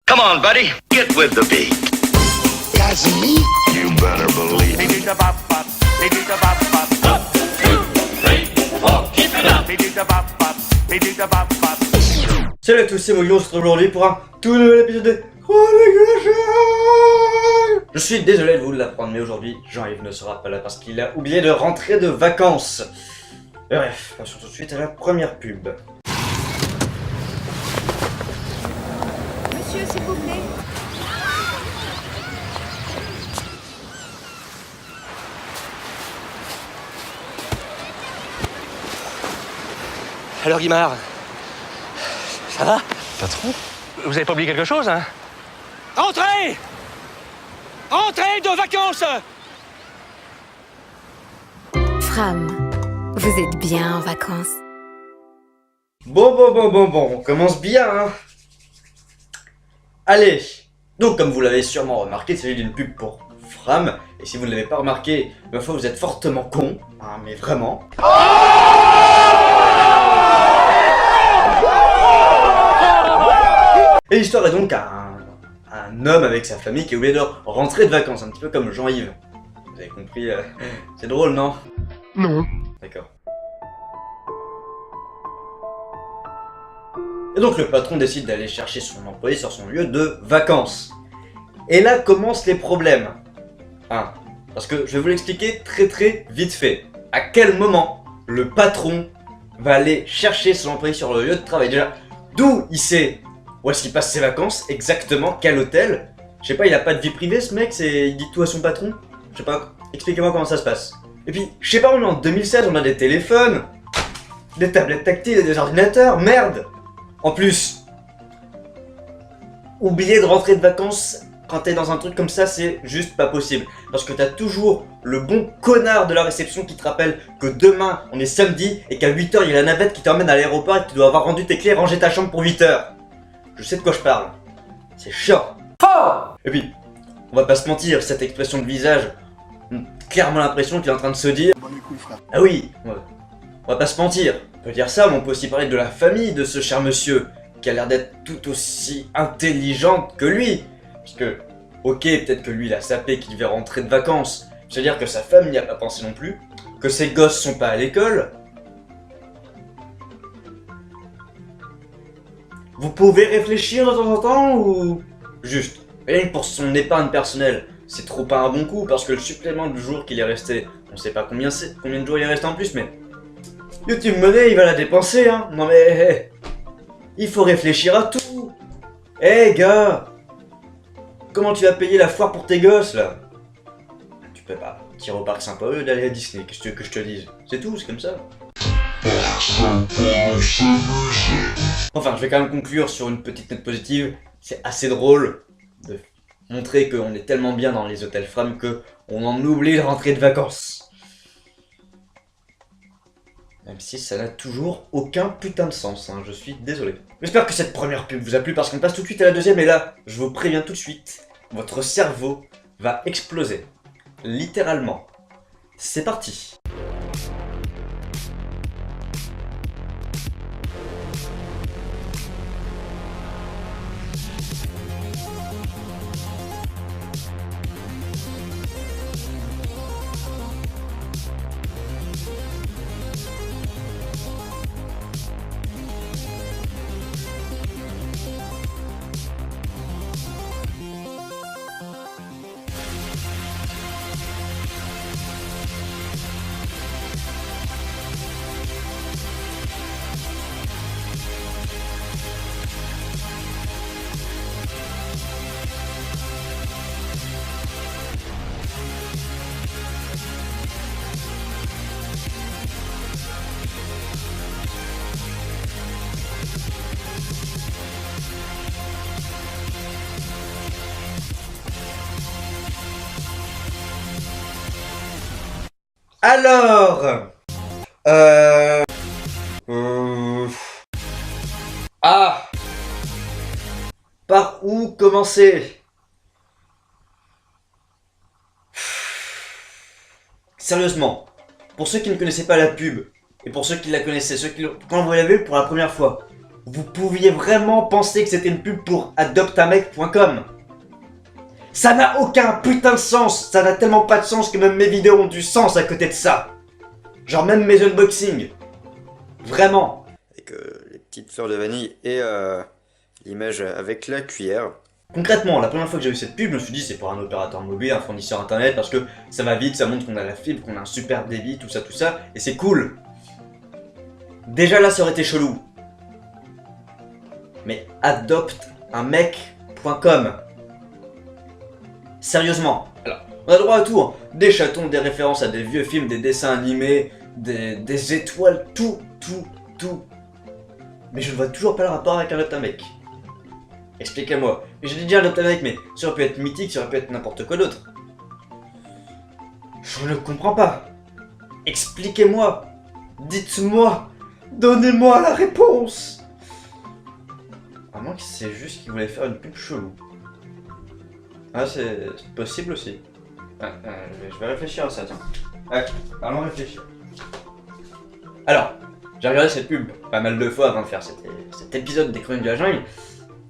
Come on, buddy, get with the beat. That's me. You better believe it. Salut à tous, c'est Moyo, on se retrouve aujourd'hui pour un tout nouvel épisode de Je suis désolé de vous l'apprendre, mais aujourd'hui, Jean-Yves ne sera pas là parce qu'il a oublié de rentrer de vacances. Bref, passons tout de suite à la première pub. Monsieur, s'il vous plaît. Alors Guimard, ça va? Patron? Vous avez pas oublié quelque chose, hein? Entrez! Entrez de vacances! Fram, vous êtes bien en vacances. Bon, on commence bien, hein. Allez, donc comme vous l'avez sûrement remarqué, il s'agit d'une pub pour Fram, et si vous ne l'avez pas remarqué, ma foi, vous êtes fortement con, hein, mais vraiment. Et l'histoire est donc un homme avec sa famille qui a oublié de rentrer de vacances, un petit peu comme Jean-Yves. Vous avez compris, c'est drôle, non? Non. D'accord. Et donc le patron décide d'aller chercher son employé sur son lieu de vacances. Et là commencent les problèmes. Hein, parce que je vais vous l'expliquer très vite fait. À quel moment le patron va aller chercher son employé sur le lieu de travail? Déjà, d'où il sait où est-ce qu'il passe ses vacances? Exactement, quel hôtel? Je sais pas, il a pas de vie privée ce mec, il dit tout à son patron? Je sais pas, expliquez-moi comment ça se passe. Et puis, je sais pas, on est en 2016, on a des téléphones, des tablettes tactiles et des ordinateurs, merde! En plus, oublier de rentrer de vacances quand t'es dans un truc comme ça, c'est juste pas possible. Parce que t'as toujours le bon connard de la réception qui te rappelle que demain, on est samedi, et qu'à 8h, il y a la navette qui t'emmène à l'aéroport et que tu dois avoir rendu tes clés et rangé ta chambre pour 8h. Je sais de quoi je parle. C'est chiant. Et puis, on va pas se mentir, cette expression de visage, on a clairement l'impression qu'il est en train de se dire... Ah oui, on va pas se mentir. On peut dire ça, mais on peut aussi parler de la famille de ce cher monsieur, qui a l'air d'être tout aussi intelligente que lui. Parce que, ok, peut-être que lui il a sapé qu'il devait rentrer de vacances, c'est-à-dire que sa femme n'y a pas pensé non plus, que ses gosses sont pas à l'école. Vous pouvez réfléchir de temps en temps ou... Juste, rien que pour son épargne personnelle, c'est trop pas un bon coup parce que le supplément de jours qu'il est resté, on sait pas combien de jours il est resté en plus, mais... YouTube Money, il va la dépenser, hein. Non mais... il faut réfléchir à tout. Gars, comment tu vas payer la foire pour tes gosses, là? Tu peux pas. Tirer au parc sympa, eux d'aller à Disney, qu'est-ce que tu veux que je te dise? C'est tout, c'est comme ça. Enfin, je vais quand même conclure sur une petite note positive. C'est assez drôle de montrer qu'on est tellement bien dans les hôtels Fram que on en oublie de rentrer de vacances. Même si ça n'a toujours aucun putain de sens, hein, je suis désolé. J'espère que cette première pub vous a plu parce qu'on passe tout de suite à la deuxième et là, je vous préviens tout de suite, votre cerveau va exploser. Littéralement. C'est parti. Alors... Ah! Par où commencer? Sérieusement, pour ceux qui ne connaissaient pas la pub, et pour ceux qui la connaissaient, quand vous l'avez vu pour la première fois, Vous pouviez vraiment penser que c'était une pub pour adoptamec.com? Ça n'a aucun putain de sens. Ça n'a tellement pas de sens que même mes vidéos ont du sens à côté de ça. Genre même mes unboxings. Vraiment. Avec les petites fleurs de vanille et l'image avec la cuillère. Concrètement, la première fois que j'ai vu cette pub, je me suis dit c'est pour un opérateur mobile, un fournisseur internet, parce que ça va vite, ça montre qu'on a la fibre, qu'on a un super débit, tout ça, et c'est cool. Déjà là, ça aurait été chelou. Mais adopteunmec.com. Sérieusement. Alors, on a droit à tout, hein. Des chatons, des références à des vieux films, des dessins animés, des étoiles, tout. Mais je ne vois toujours pas le rapport avec un Adoptamec. Expliquez-moi. J'ai dit un Adoptamec, mais ça aurait pu être mythique, ça aurait pu être n'importe quoi d'autre. Je ne comprends pas. Expliquez-moi. Dites-moi. Donnez-moi la réponse. À moins que c'est juste qu'ils voulaient faire une pub chelou. Ah, c'est possible aussi. Ouais, je vais réfléchir à ça, tiens. Ouais, allons réfléchir. Alors, j'ai regardé cette pub pas mal de fois avant de faire cet épisode des Chroniques de la Jungle,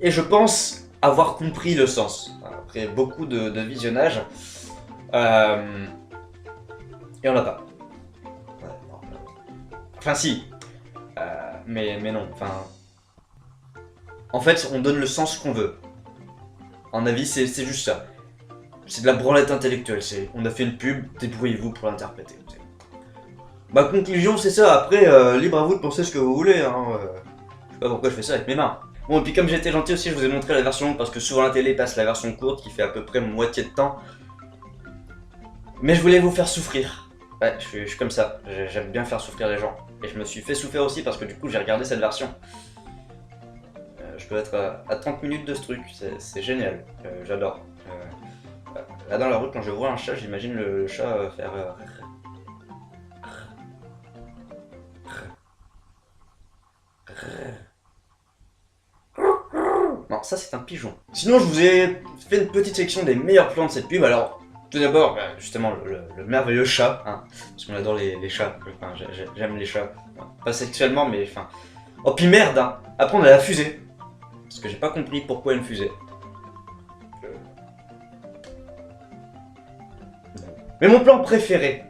et je pense avoir compris le sens. Après beaucoup de visionnage, et on l'a pas. Ouais, non. Enfin si, mais non, enfin... En fait, on donne le sens qu'on veut. En avis, c'est juste ça. C'est de la branlette intellectuelle, on a fait une pub, débrouillez-vous pour l'interpréter. Ma conclusion, c'est ça. Après, libre à vous de penser ce que vous voulez. Hein. Je sais pas pourquoi je fais ça avec mes mains. Bon, et puis comme j'étais gentil aussi, je vous ai montré la version longue parce que souvent la télé passe la version courte qui fait à peu près moitié de temps. Mais je voulais vous faire souffrir. Ouais, je suis comme ça. J'aime bien faire souffrir les gens. Et je me suis fait souffrir aussi parce que du coup, j'ai regardé cette version. Je dois être à 30 minutes de ce truc. C'est génial. J'adore. Là dans la route, quand je vois un chat, j'imagine le chat faire... Non, ça c'est un pigeon. Sinon, je vous ai fait une petite section des meilleurs plans de cette pub. Alors, tout d'abord, justement, le merveilleux chat, hein, parce qu'on adore les chats. Enfin, j'aime les chats. Enfin, pas sexuellement, mais enfin... Oh, puis merde, hein. Après, on a la fusée. Parce que j'ai pas compris pourquoi une fusée. Mais mon plan préféré,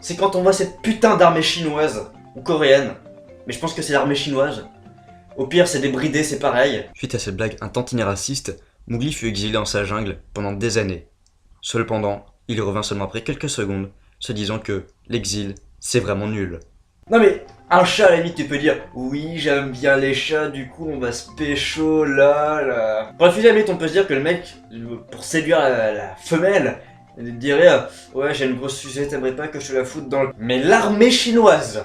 c'est quand on voit cette putain d'armée chinoise, ou coréenne. Mais je pense que c'est l'armée chinoise. Au pire, c'est des bridés, c'est pareil. Suite à cette blague un tantinet raciste, Mowgli fut exilé en sa jungle pendant des années. Cependant, il revint seulement après quelques secondes, se disant que l'exil, c'est vraiment nul. Non mais, un chat à la limite, tu peux dire « Oui, j'aime bien les chats, du coup on va se pécho, là... » Pour la fusée à la limite, on peut se dire que le mec, pour séduire la femelle, il dirait « Ouais, j'ai une grosse fusée, t'aimerais pas que je te la foute dans le... » Mais l'armée chinoise,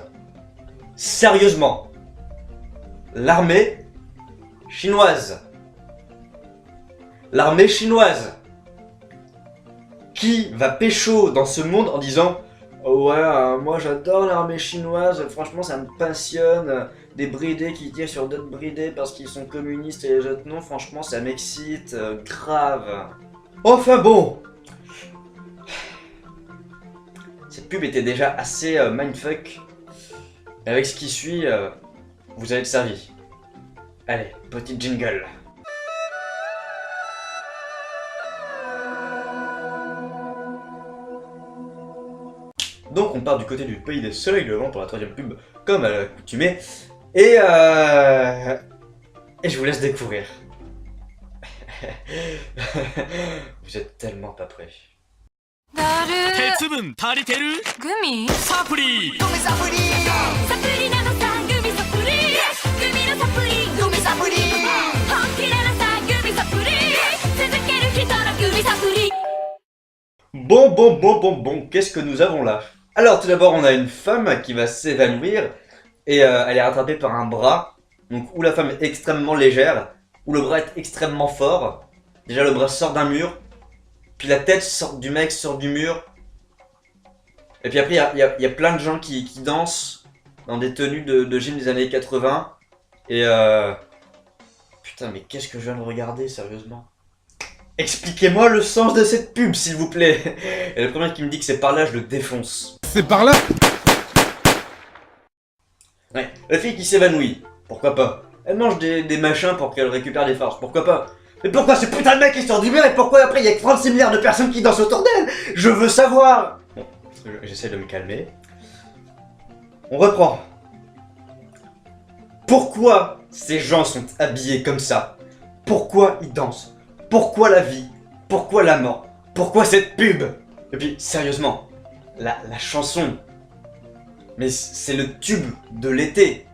sérieusement, l'armée chinoise. L'armée chinoise. Qui va pécho dans ce monde en disant oh ouais, moi j'adore l'armée chinoise, franchement ça me passionne. Des bridés qui tirent sur d'autres bridés parce qu'ils sont communistes et les autres non, franchement ça m'excite, grave. Enfin bon. Cette pub était déjà assez mindfuck. Avec ce qui suit... vous allez être servi. Allez, petit jingle. Donc on part du côté du pays des soleils levants pour la troisième pub, comme à l'accoutumée. Et je vous laisse découvrir. Vous êtes tellement pas prêts. 鉄分足りてるグミサプリグミサプリサプリなのさグミサプリグミのサプリグミサプリ本気なのさグミサプリ続ける人のグミサプリ Bon, qu'est-ce que nous avons là? Alors tout d'abord on a une femme qui va s'évanouir et elle est rattrapée par un bras. Donc où la femme est extrêmement légère, où le bras est extrêmement fort. Déjà le bras sort d'un mur, puis la tête sort du mec, sort du mur. Et puis après il y a plein de gens qui dansent dans des tenues de gym des années 80. Et putain mais qu'est-ce que je viens de regarder sérieusement? Expliquez-moi le sens de cette pub, s'il vous plaît. Et le premier qui me dit que c'est par là, je le défonce. C'est par là? Ouais, la fille qui s'évanouit, pourquoi pas. Elle mange des machins pour qu'elle récupère des forces, pourquoi pas? Mais pourquoi ce putain de mec il sort du mur et pourquoi après il y a 36 milliards de personnes qui dansent autour d'elle? Je veux savoir! Bon, j'essaie de me calmer. On reprend. Pourquoi ces gens sont habillés comme ça? Pourquoi ils dansent? Pourquoi la vie? Pourquoi la mort? Pourquoi cette pub? Et puis, sérieusement, la chanson, mais c'est le tube de l'été.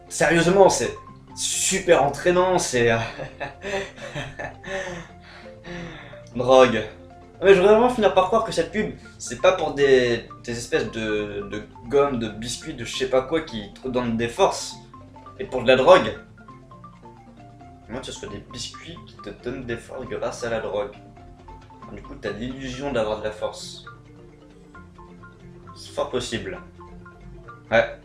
Sérieusement, c'est super entraînant, c'est... Drogue. Mais je voudrais vraiment finir par croire que cette pub, c'est pas pour des espèces de gomme, de biscuits, de je sais pas quoi qui te donnent des forces. Et pour de la drogue. Moi, ce serait des biscuits qui te donnent des forces grâce à la drogue. Du coup, t'as l'illusion d'avoir de la force. C'est fort possible. Ouais.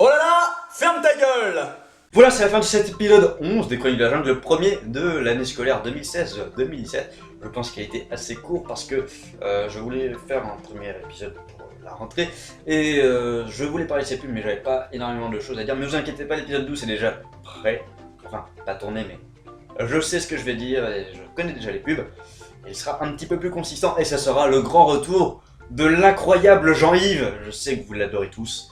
Oh là là, ferme ta gueule! Voilà, c'est la fin de cet épisode 11 des Chroniques de la Jungle, le premier de l'année scolaire 2016-2017. Je pense qu'il a été assez court parce que je voulais faire un premier épisode pour la rentrée. Et je voulais parler de ces pubs, mais j'avais pas énormément de choses à dire. Mais vous inquiétez pas, l'épisode 12 est déjà prêt. Enfin, pas tourné, mais je sais ce que je vais dire et je connais déjà les pubs. Et il sera un petit peu plus consistant et ça sera le grand retour de l'incroyable Jean-Yves. Je sais que vous l'adorez tous.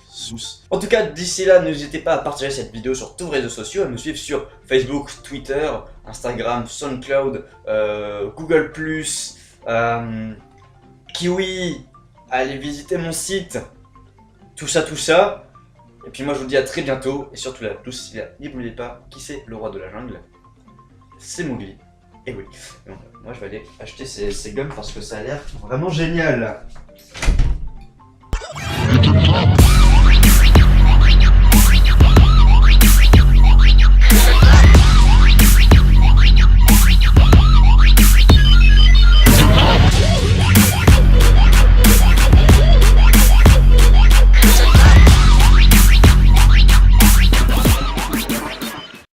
En tout cas, d'ici là, n'hésitez pas à partager cette vidéo sur tous les réseaux sociaux, à me suivre sur Facebook, Twitter, Instagram, SoundCloud, Google+, Kiwi, allez visiter mon site, tout ça. Et puis moi je vous dis à très bientôt, et surtout là, tous, n'oubliez pas, qui c'est le roi de la jungle? C'est Mowgli. Et oui, donc, moi je vais aller acheter ces gommes parce que ça a l'air vraiment génial.